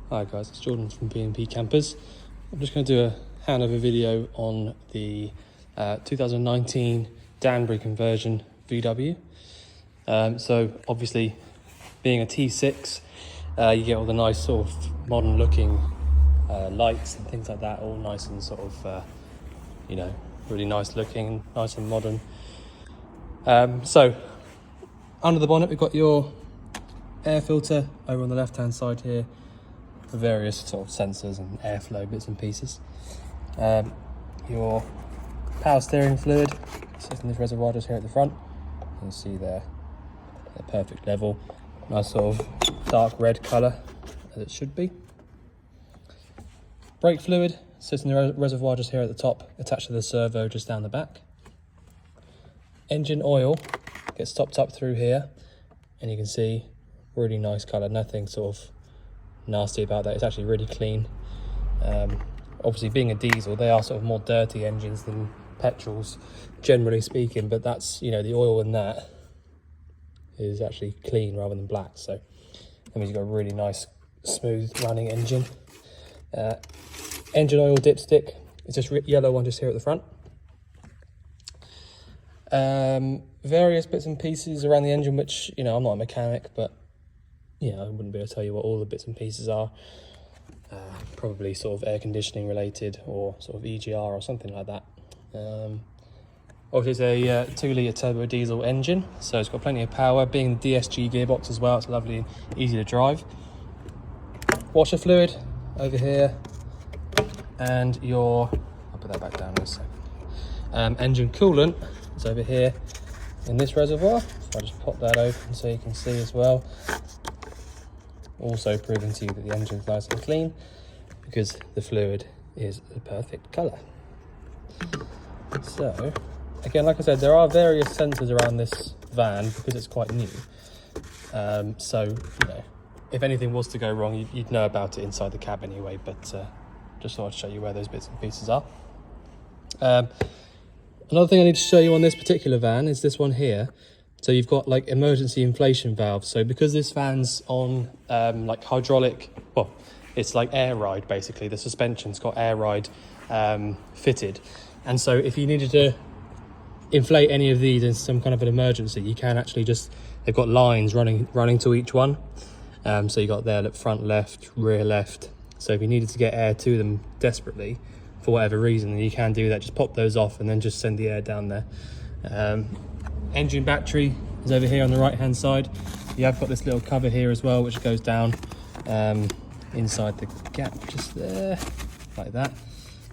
Hi guys, it's Jordan from B&P Campers. I'm just going to do a handover video on the 2019 Danbury conversion VW. So obviously being a T6, you get all the nice sort of modern looking lights and things like that, all nice and sort of, really nice looking, nice and modern. So under the bonnet we've got your air filter over on the left hand side here for various sort of sensors and airflow bits and pieces. Your power steering fluid sits in this reservoir just here at the front. You can see there the perfect level, nice sort of dark red colour as it should be. Brake fluid sits in the reservoir just here at the top, attached to the servo just down the back. Engine oil gets topped up through here, and you can see really nice colour, nothing sort of nasty about that. It's actually really clean. Obviously being a diesel, they are sort of more dirty engines than petrols generally speaking, but that's, you know, the oil in that is actually clean rather than black, so that means you've got a really nice smooth running engine. Engine oil dipstick is just yellow one just here at the front. Various bits and pieces around the engine, which, you know, I'm not a mechanic, but yeah, I wouldn't be able to tell you what all the bits and pieces are. Probably sort of air conditioning related or sort of EGR or something like that. Obviously it's a 2-litre turbo diesel engine, so it's got plenty of power. Being the Dsg Gearbox as well, it's lovely and easy to drive. Washer fluid over here, and I'll put that back down in a second. Engine coolant is over here in this reservoir. So I'll just pop that open so you can see as well. Also proving to you that the engine's nice and clean because the fluid is the perfect colour. So again, like I said, there are various sensors around this van because it's quite new. So, you know, if anything was to go wrong, you'd know about it inside the cab anyway, but just thought I'd show you where those bits and pieces are. Another thing I need to show you on this particular van is this one here. So you've got like emergency inflation valves. So because this van's on like hydraulic, well, it's like air ride basically. The suspension's got air ride fitted. And so if you needed to inflate any of these in some kind of an emergency, you can actually just, they've got lines running to each one. So you got there front left, rear left. So if you needed to get air to them desperately for whatever reason, you can do that. Just pop those off and then just send the air down there. Engine battery is over here on the right hand side. You have got this little cover here as well, which goes down inside the gap just there, like that.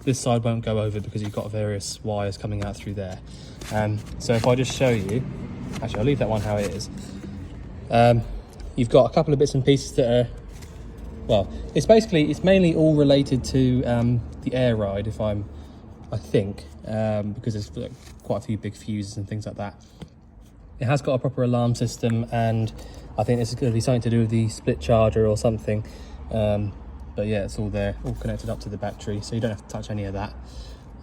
This side won't go over because you've got various wires coming out through there. So if I just show you, actually I'll leave that one how it is. You've got a couple of bits and pieces that are, well, it's mainly all related to the air ride, I think, because there's like quite a few big fuses and things like that. It has got a proper alarm system, and I think this is going to be something to do with the split charger or something. But yeah, it's all there, all connected up to the battery, so you don't have to touch any of that.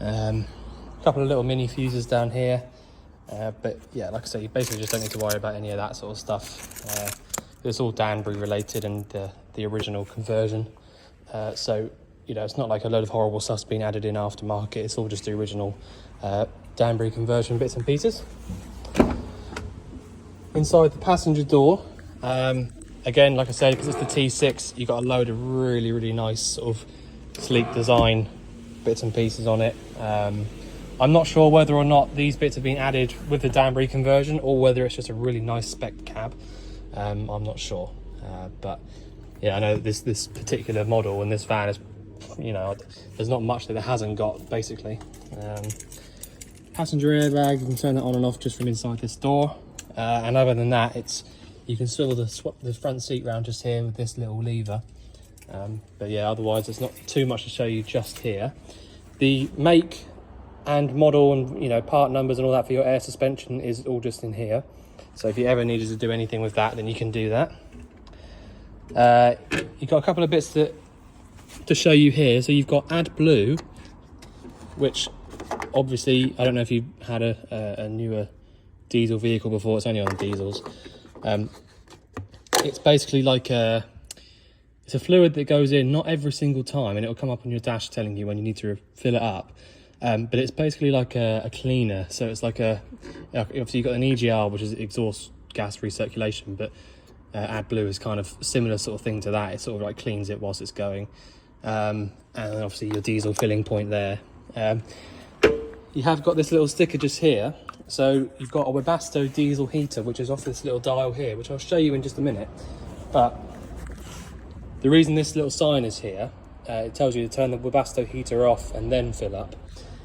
A couple of little mini fuses down here, but yeah, like I say, you basically just don't need to worry about any of that sort of stuff. It's all Danbury related and the original conversion. So, you know, it's not like a load of horrible stuff's been added in aftermarket. It's all just the original Danbury conversion bits and pieces. Inside the passenger door, again, like I said, because it's the T6, you've got a load of really, really nice sort of sleek design bits and pieces on it. I'm not sure whether or not these bits have been added with the Danbury conversion or whether it's just a really nice spec cab. I'm not sure, but yeah, I know this particular model and this van is, you know, there's not much that it hasn't got basically. Passenger airbag, you can turn that on and off just from inside this door, and other than that, you can swivel the front seat round just here with this little lever. But yeah, otherwise there's not too much to show you just here. The make and model and, you know, part numbers and all that for your air suspension is all just in here. So if you ever needed to do anything with that, then you can do that. You've got a couple of bits to show you here. So you've got Adblue, which obviously, I don't know if you've had a newer diesel vehicle before. It's only on diesels. It's basically like it's It's a fluid that goes in not every single time, and it'll come up on your dash telling you when you need to fill it up. But it's basically like a cleaner. So it's like obviously you've got an EGR, which is exhaust gas recirculation, but Adblue is kind of similar sort of thing to that. It sort of like cleans it whilst it's going. And then obviously your diesel filling point there. You have got this little sticker just here. So you've got a Webasto diesel heater, which is off this little dial here, which I'll show you in just a minute. But the reason this little sign is here, it tells you to turn the Webasto heater off and then fill up,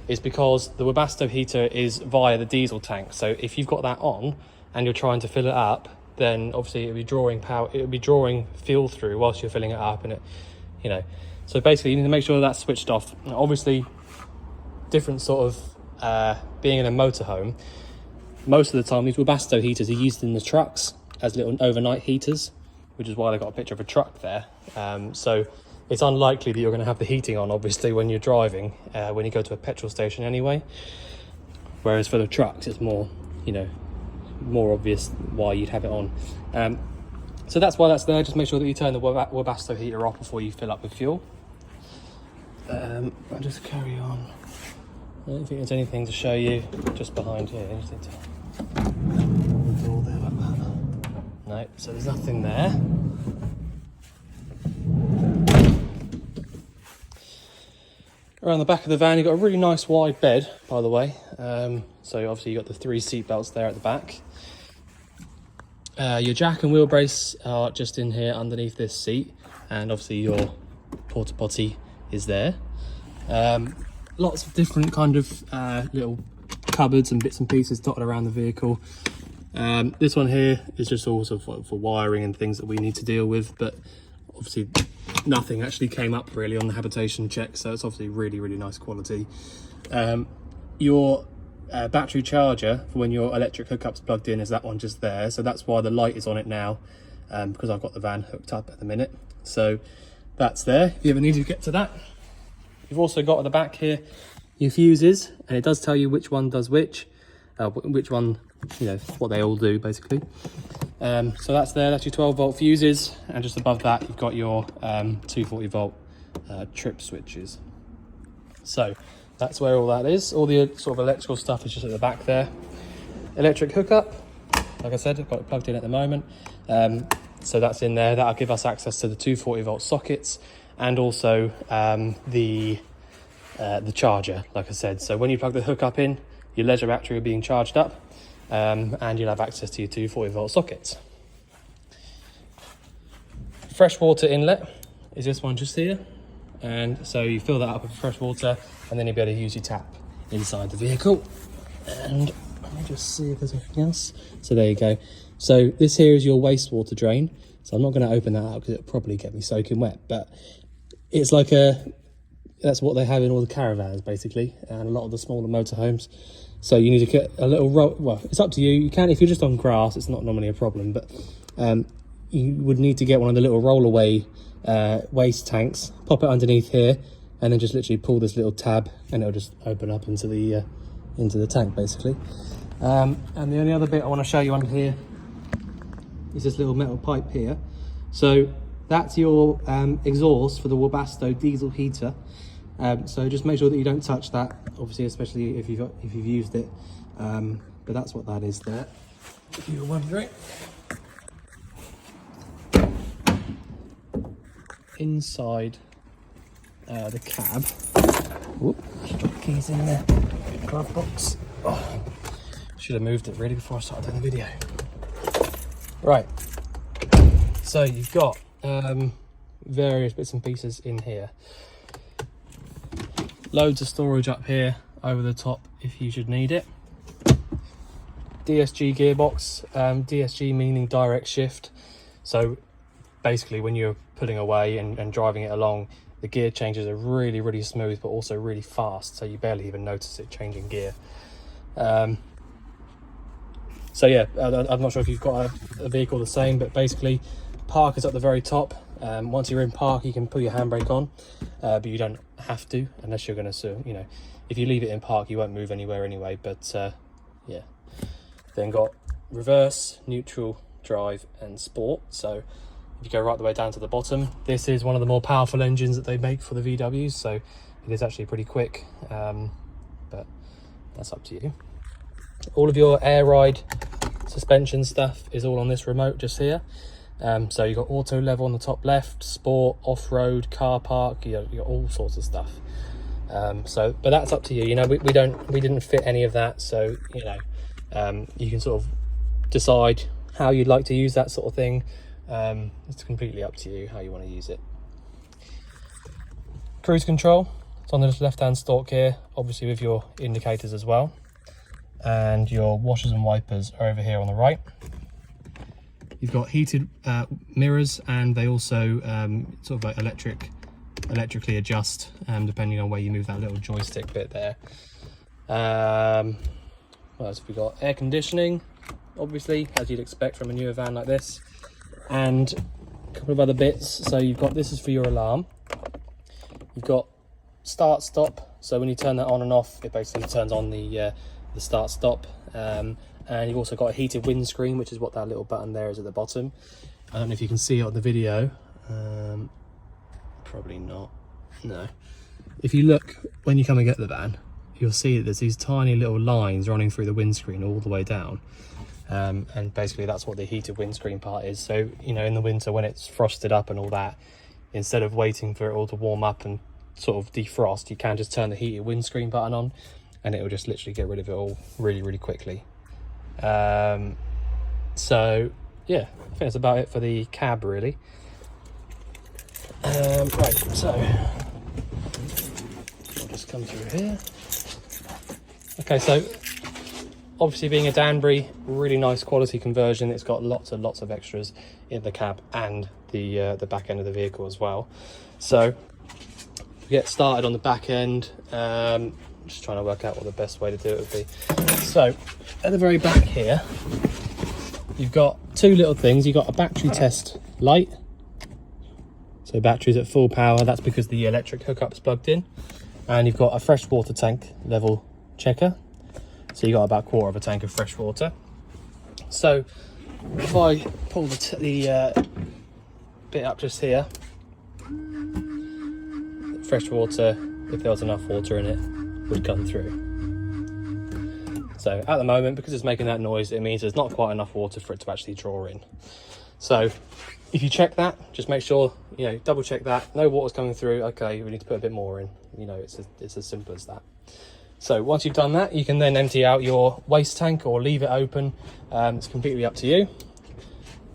is because the Webasto heater is via the diesel tank. So if you've got that on and you're trying to fill it up, then obviously it'll be drawing power, it'll be drawing fuel through whilst you're filling it up, and it, you know. So basically you need to make sure that's switched off. Now, obviously, different sort of being in a motorhome, most of the time these Webasto heaters are used in the trucks as little overnight heaters, which is why they got a picture of a truck there. So it's unlikely that you're going to have the heating on, obviously, when you're driving, when you go to a petrol station anyway. Whereas for the trucks, it's more, you know, more obvious why you'd have it on. So that's why that's there. Just make sure that you turn the Webasto heater off before you fill up with fuel. I'll just carry on. I don't think there's anything to show you just behind here. Anything to... door there like that. No, so there's nothing there. Around the back of the van, you've got a really nice wide bed, by the way. So obviously you've got the 3 seat belts there at the back. Your jack and wheel brace are just in here underneath this seat, and obviously your porta potty is there. Lots of different kind of little cupboards and bits and pieces dotted around the vehicle. This one here is just also for wiring and things that we need to deal with, but obviously nothing actually came up really on the habitation check, so it's obviously really, really nice quality. Your battery charger for when your electric hookup's plugged in is that one just there, so that's why the light is on it now, because I've got the van hooked up at the minute. So that's there if you ever need to get to that. You've also got at the back here your fuses, and it does tell you which one does which one, you know, what they all do basically. So that's there, that's your 12 volt fuses, and just above that you've got your 240 volt trip switches. So that's where all that is. All the sort of electrical stuff is just at the back there. Electric hookup, like I said, I've got it plugged in at the moment. So that's in there. That'll give us access to the 240 volt sockets, and also the charger, like I said. So when you plug the hookup in, your leisure battery will be being charged up, and you'll have access to your 240 volt sockets. Freshwater inlet is this one just here, and so you fill that up with fresh water, and then you'll be able to use your tap inside the vehicle. And let me just see if there's anything else. So there you go. So this here is your wastewater drain. So I'm not going to open that out because it'll probably get me soaking wet, but it's like that's what they have in all the caravans basically, and a lot of the smaller motorhomes. So you need to get a little roll. Well, it's up to you. You can, if you're just on grass, it's not normally a problem, but you would need to get one of the little roll-away waste tanks, pop it underneath here, and then just literally pull this little tab, and it'll just open up into the tank basically. And the only other bit I want to show you on here is this little metal pipe here. So that's your exhaust for the Webasto diesel heater. So just make sure that you don't touch that, obviously, especially if you've used it. But that's what that is there, if you were wondering. Inside the cab, whoop, drop the keys in there, glove box. Oh, should have moved it really before I started doing the video. Right, so you've got various bits and pieces in here. Loads of storage up here over the top if you should need it. Dsg gearbox, Dsg meaning direct shift. So basically when you're pulling away and driving it along, the gear changes are really, really smooth, but also really fast, so you barely even notice it changing gear. So yeah, I'm not sure if you've got a vehicle the same, but basically park is at the very top. Once you're in park, you can put your handbrake on, but you don't have to unless you're going to, you know, if you leave it in park, you won't move anywhere anyway. But yeah, then got reverse, neutral, drive, and sport. So If you go right the way down to the bottom, this is one of the more powerful engines that they make for the VWs, so it is actually pretty quick, but that's up to you. All of your air ride suspension stuff is all on this remote just here. So you've got auto level on the top left, sport, off-road, car park, you got all sorts of stuff. But that's up to you. You know, we didn't fit any of that, so you know, you can sort of decide how you'd like to use that sort of thing. It's completely up to you how you want to use it. Cruise control, it's on the left-hand stalk here, obviously with your indicators as well, and your washers and wipers are over here on the right. You've got heated mirrors, and they also sort of like electrically adjust depending on where you move that little joystick bit there. What else have we got? Air conditioning, obviously, as you'd expect from a newer van like this, and a couple of other bits. So you've got, this is for your alarm. You've got start stop, so when you turn that on and off, it basically turns on the start stop. And you've also got a heated windscreen, which is what that little button there is at the bottom. I don't know if you can see it on the video. Probably not. No. If you look, when you come and get the van, you'll see that there's these tiny little lines running through the windscreen all the way down. And basically that's what the heated windscreen part is. So, you know, in the winter when it's frosted up and all that, instead of waiting for it all to warm up and sort of defrost, you can just turn the heated windscreen button on, and it will just literally get rid of it all really, really quickly. So yeah, I think that's about it for the cab really. Right, so I'll just come through here. Okay, so obviously being a Danbury, really nice quality conversion. It's got lots and lots of extras in the cab and the back end of the vehicle as well. So we get started on the back end. Just trying to work out what the best way to do it would be. So at the very back here, you've got two little things. You've got a battery test light. So batteries at full power, that's because the electric hookup's plugged in. And you've got a freshwater tank level checker. So you've got about a quarter of a tank of fresh water. So if I pull the bit up just here, fresh water, if there was enough water in it, would come through. So at the moment, because it's making that noise, it means there's not quite enough water for it to actually draw in. So if you check that, just make sure, you know, double check that, no water's coming through, okay, we need to put a bit more in. You know, it's as simple as that. So once you've done that, you can then empty out your waste tank or leave it open. It's completely up to you.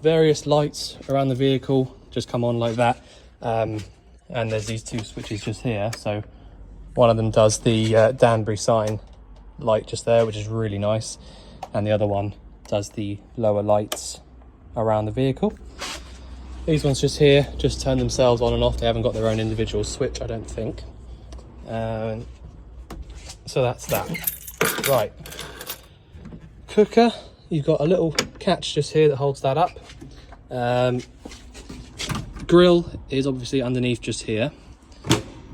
Various lights around the vehicle just come on like that. And there's these two switches just here. So one of them does the Danbury sign light just there, which is really nice. And the other one does the lower lights around the vehicle. These ones just here just turn themselves on and off. They haven't got their own individual switch, I don't think. So that's that. Right. Cooker, you've got a little catch just here that holds that up. Grill is obviously underneath just here.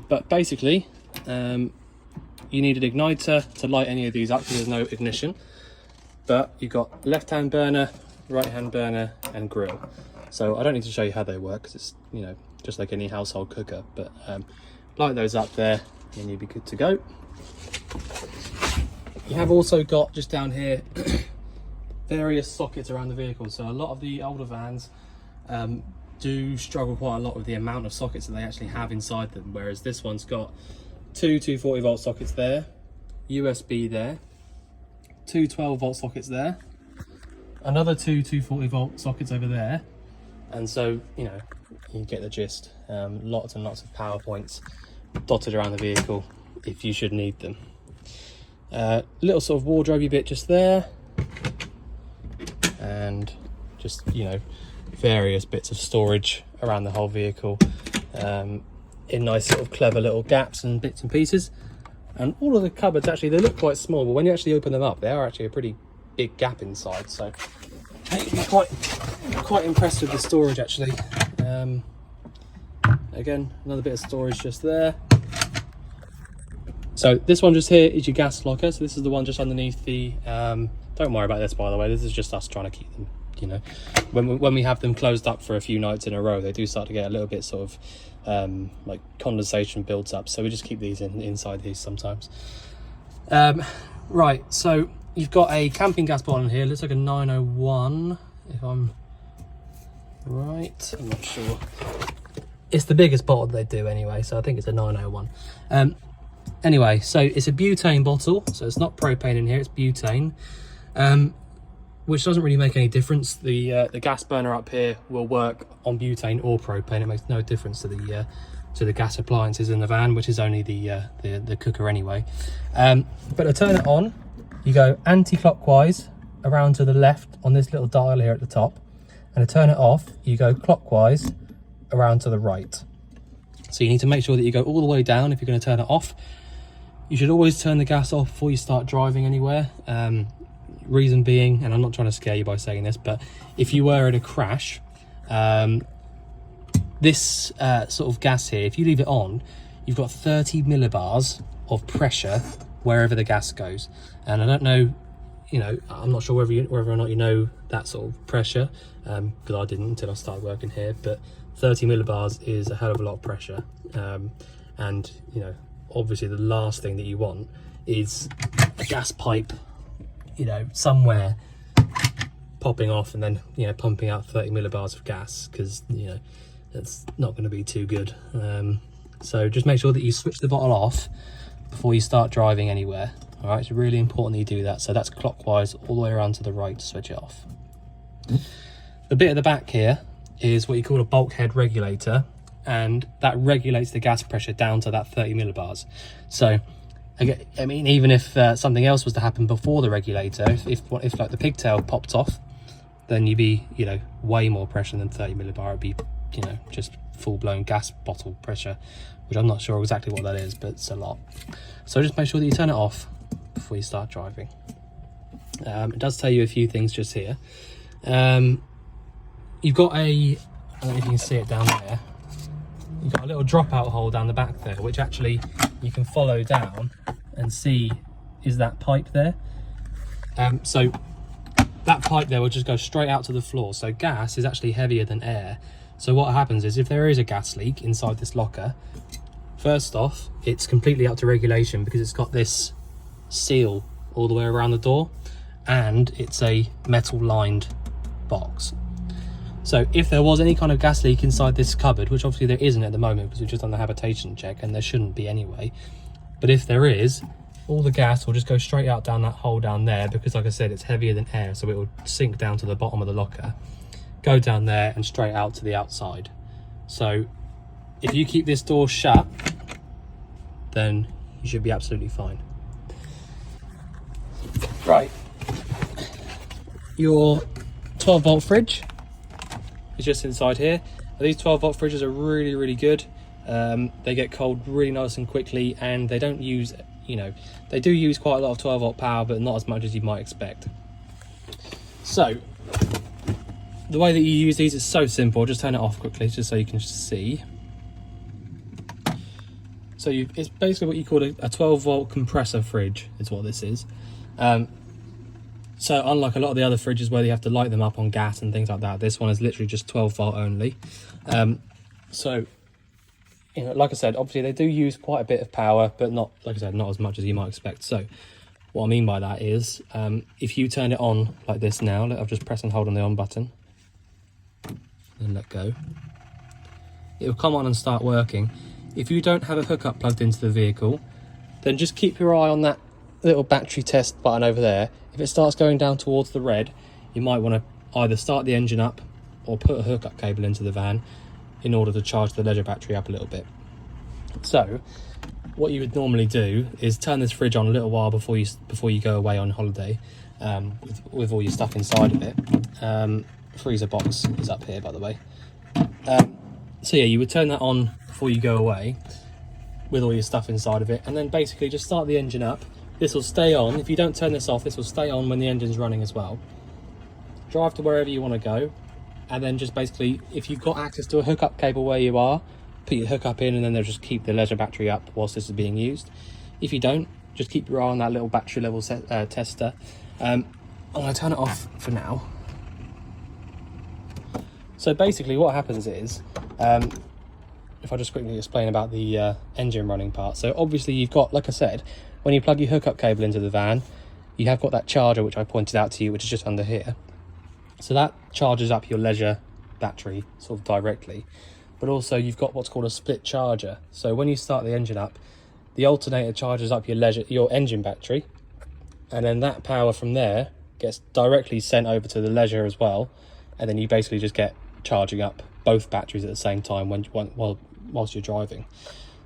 But basically, you need an igniter to light any of these up because there's no ignition. But you've got left-hand burner, right-hand burner, and grill. So I don't need to show you how they work because it's, you know, just like any household cooker. But light those up there and you'll be good to go. You have also got just down here various sockets around the vehicle. So a lot of the older vans do struggle quite a lot with the amount of sockets that they actually have inside them, whereas this one's got two 240 volt sockets there, USB there, two 12 volt sockets there, another two 240 volt sockets over there, and so, you know, you get the gist. Lots and lots of power points dotted around the vehicle if you should need them. Little sort of wardrobe bit just there, and just, you know, various bits of storage around the whole vehicle, in nice sort of clever little gaps and bits and pieces. And all of the cupboards, actually, they look quite small, but when you actually open them up, they are actually a pretty big gap inside. So I think you'll be quite impressed with the storage, actually. Again, another bit of storage just there. So this one just here is your gas locker. So this is the one just underneath the, don't worry about this, by the way, this is just us trying to keep them you know, when we have them closed up for a few nights in a row, they do start to get a little bit sort of like condensation builds up, so we just keep these inside these sometimes. Right, so you've got a camping gas bottle in here. It looks like a 901 if I'm right. I'm not sure. It's the biggest bottle they do anyway, so I think it's a 901. Anyway, so it's a butane bottle, so it's not propane in here, it's butane, which doesn't really make any difference. The gas burner up here will work on butane or propane. It makes no difference to the gas appliances in the van, which is only the cooker anyway. But to turn it on, you go anti-clockwise around to the left on this little dial here at the top, and to turn it off, you go clockwise around to the right. So you need to make sure that you go all the way down if you're going to turn it off. You should always turn the gas off before you start driving anywhere. Reason being, and I'm not trying to scare you by saying this, but if you were in a crash, this sort of gas here, if you leave it on, you've got 30 millibars of pressure wherever the gas goes. And I don't know, you know, I'm not sure whether or not you know that sort of pressure, because I didn't until I started working here, but 30 millibars is a hell of a lot of pressure. And, you know, obviously the last thing that you want is a gas pipe, you know, somewhere popping off and then, you know, pumping out 30 millibars of gas, because, you know, that's not going to be too good. So just make sure that you switch the bottle off before you start driving anywhere. All right, it's really important that you do that. So that's clockwise all the way around to the right to switch it off. The bit at the back here is what you call a bulkhead regulator, and that regulates the gas pressure down to that 30 millibars. So I mean, even if something else was to happen before the regulator, if like the pigtail popped off, then you'd be, you know, way more pressure than 30 millibar. It'd be, you know, just full-blown gas bottle pressure, which I'm not sure exactly what that is, but it's a lot. So just make sure that you turn it off before you start driving. It does tell you a few things just here. You've got I don't know if you can see it down there. You've got a little dropout hole down the back there, which actually you can follow down and see is that pipe there. So that pipe there will just go straight out to the floor. So gas is actually heavier than air. So what happens is if there is a gas leak inside this locker, first off, it's completely up to regulation because it's got this seal all the way around the door, and it's a metal lined box. So if there was any kind of gas leak inside this cupboard, which obviously there isn't at the moment because we've just done the habitation check and there shouldn't be anyway, but if there is, all the gas will just go straight out down that hole down there because, like I said, it's heavier than air, so it will sink down to the bottom of the locker, go down there and straight out to the outside. So if you keep this door shut, then you should be absolutely fine. Right, your 12-volt fridge is just inside here. These 12-volt fridges are really, really good. They get cold really nice and quickly, and they don't use, you know, they do use quite a lot of 12-volt power, but not as much as you might expect. So the way that you use these is so simple. Just turn it off quickly just so you can see. So it's basically what you call a 12-volt compressor fridge is what this is. So unlike a lot of the other fridges where you have to light them up on gas and things like that, this one is literally just 12-volt only. So, you know, like I said, obviously they do use quite a bit of power, but not, like I said, not as much as you might expect. So what I mean by that is, if you turn it on like this now, I'll just press and hold on the on button and let go. It will come on and start working. If you don't have a hookup plugged into the vehicle, then just keep your eye on that little battery test button over there. If it starts going down towards the red, you might want to either start the engine up or put a hookup cable into the van in order to charge the leisure battery up a little bit. So what you would normally do is turn this fridge on a little while before you go away on holiday, with all your stuff inside of it. Freezer box is up here, by the way. So yeah, you would turn that on before you go away with all your stuff inside of it, and then basically just start the engine up. This will stay on. If you don't turn this off, this will stay on when the engine's running as well. Drive to wherever you want to go, and then just basically, if you've got access to a hookup cable where you are, put your hookup in, and then they'll just keep the leisure battery up whilst this is being used. If you don't, just keep your eye on that little battery level tester. I'm going to turn it off for now. So basically what happens is, if I just quickly explain about the engine running part. So obviously you've got, like I said, when you plug your hookup cable into the van, you have got that charger which I pointed out to you, which is just under here. So that charges up your leisure battery sort of directly. But also you've got what's called a split charger. So when you start the engine up, the alternator charges up your engine battery, and then that power from there gets directly sent over to the leisure as well, and then you basically just get charging up both batteries at the same time whilst you're driving.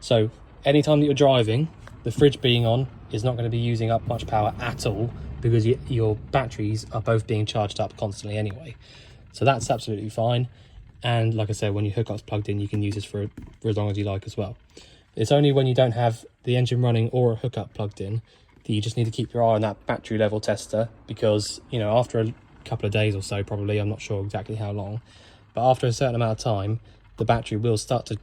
So anytime that you're driving, the fridge being on is not going to be using up much power at all, because your batteries are both being charged up constantly anyway. So that's absolutely fine. And like I said, when your hookup's plugged in, you can use this for as long as you like as well. It's only when you don't have the engine running or a hookup plugged in that you just need to keep your eye on that battery level tester, because, you know, after a couple of days or so, probably, I'm not sure exactly how long, but after a certain amount of time, the battery will start to,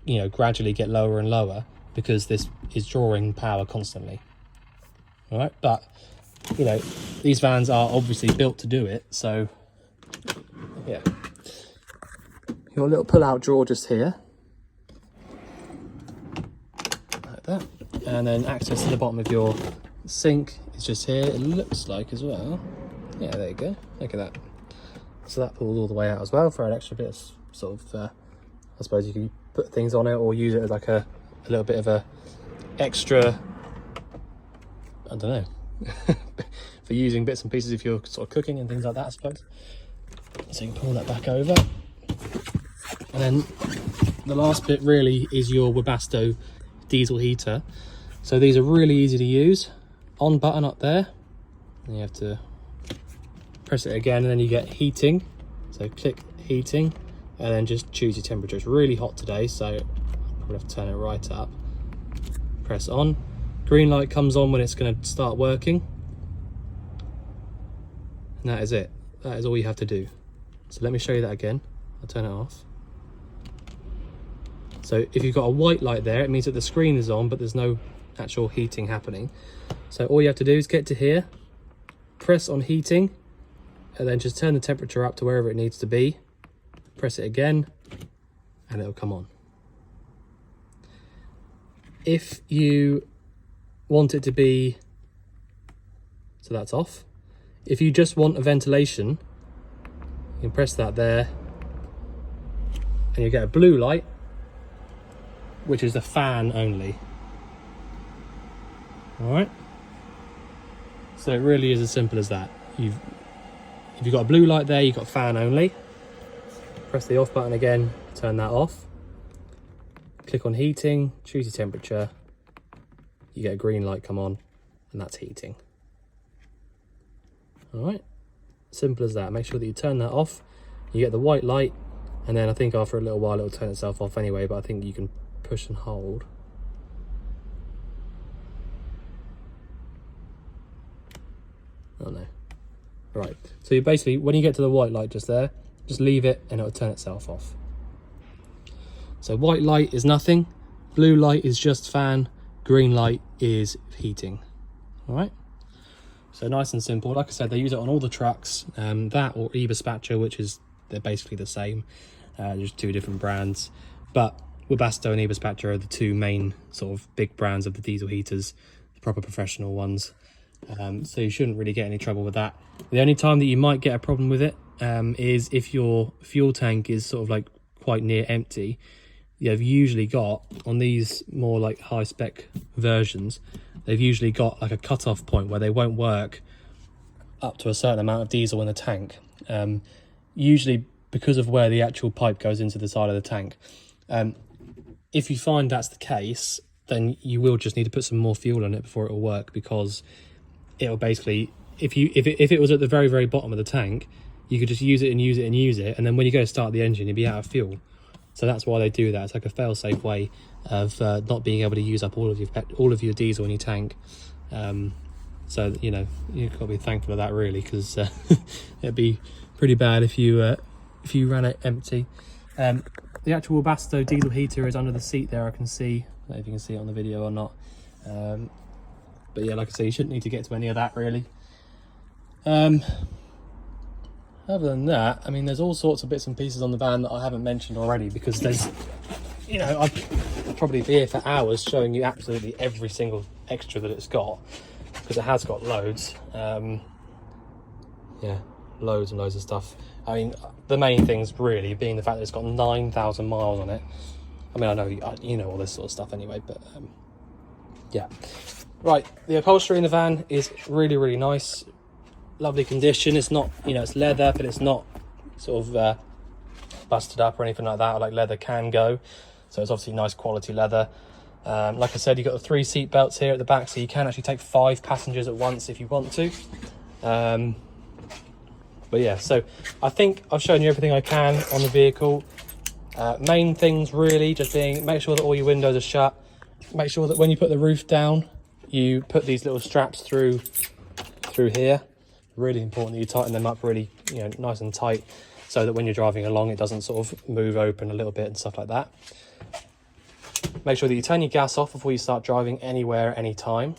you know, gradually get lower and lower, because this is drawing power constantly. All right, but, you know, these vans are obviously built to do it, so yeah. Your little pull-out drawer just here, like that, and then access to the bottom of your sink is just here, it looks like, as well. Yeah, there you go, look at that. So that pulls all the way out as well for an extra bit of sort of, I suppose you can put things on it or use it as like a little bit of a extra, I don't know, for using bits and pieces if you're sort of cooking and things like that, I suppose. So you can pull that back over. And then the last bit really is your Webasto diesel heater. So these are really easy to use. On button up there, and you have to press it again, and then you get heating. So click heating, and then just choose your temperature. It's really hot today, so I'll probably have to turn it right up. Press on. Green light comes on when it's going to start working. And that is it. That is all you have to do. So let me show you that again. I'll turn it off. So if you've got a white light there, it means that the screen is on, but there's no actual heating happening. So all you have to do is get to here, press on heating, and then just turn the temperature up to wherever it needs to be. Press it again, and it'll come on. If you want it to be, so that's off. If you just want a ventilation, you can press that there, and you get a blue light, which is the fan only. All right. So it really is as simple as that. If you've got a blue light there, you've got fan only. Press the off button again, turn that off. Click on heating, choose your temperature. You get a green light come on, and that's heating. All right, simple as that. Make sure that you turn that off. You get the white light, and then I think after a little while it'll turn itself off anyway, but I think you can push and hold. Oh no. Right, so you basically, when you get to the white light just there, just leave it and it'll turn itself off. So white light is nothing, blue light is just fan, green light is heating. All right, so nice and simple. Like I said, they use it on all the trucks, that or Webasto, which is, they're basically the same, just two different brands. But Webasto and Webasto are the two main sort of big brands of the diesel heaters, the proper professional ones. So you shouldn't really get any trouble with that. The only time that you might get a problem with it is if your fuel tank is sort of like quite near empty. You've usually got, on these more like high spec versions, they've usually got like a cut-off point where they won't work up to a certain amount of diesel in the tank, usually because of where the actual pipe goes into the side of the tank. If you find that's the case, then you will just need to put some more fuel in it before it will work, because it'll basically, if it was at the very bottom of the tank, you could just use it and use it and use it, and then when you go to start the engine, you'd be out of fuel. So that's why they do that. It's like a fail-safe way of not being able to use up all of your diesel in your tank. So you know, you've got to be thankful of that really, because it'd be pretty bad if you ran it empty. The actual Webasto diesel heater is under the seat there. I can see. I don't know if you can see it on the video or not. But yeah, like I say, you shouldn't need to get to any of that really. other than that, I mean, there's all sorts of bits and pieces on the van that I haven't mentioned already, because there's, you know, I'd probably be here for hours showing you absolutely every single extra that it's got, because it has got loads. Yeah, loads and loads of stuff. I mean, the main things really being the fact that it's got 9,000 miles on it. I mean, I know you know all this sort of stuff anyway, but yeah. Right, the upholstery in the van is really, really nice. Lovely condition. It's not, you know, it's leather, but it's not sort of busted up or anything like that, like leather can go. So it's obviously nice quality leather. Like I said, you've got the 3 seat belts here at the back, so you can actually take 5 passengers at once if you want to. But yeah, so I think I've shown you everything I can on the vehicle. Main things really just being, make sure that all your windows are shut. Make sure that when you put the roof down, you put these little straps through here. Really important that you tighten them up really, you know, nice and tight, so that when you're driving along, it doesn't sort of move open a little bit and stuff like that. Make sure that you turn your gas off before you start driving anywhere, anytime.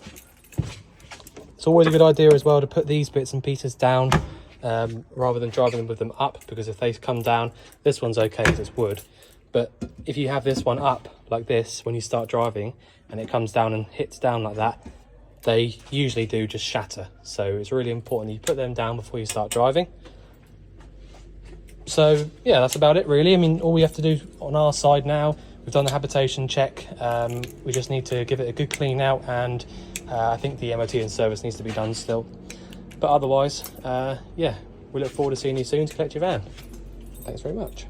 It's always a good idea as well to put these bits and pieces down rather than driving with them up, because if they come down, this one's okay because it's wood, but if you have this one up like this when you start driving and it comes down and hits down like that, they usually do just shatter. So it's really important that you put them down before you start driving. So yeah, that's about it really. I mean, all we have to do on our side now, we've done the habitation check. We just need to give it a good clean out, and I think the MOT and service needs to be done still. But otherwise, yeah, we look forward to seeing you soon to collect your van. Thanks very much.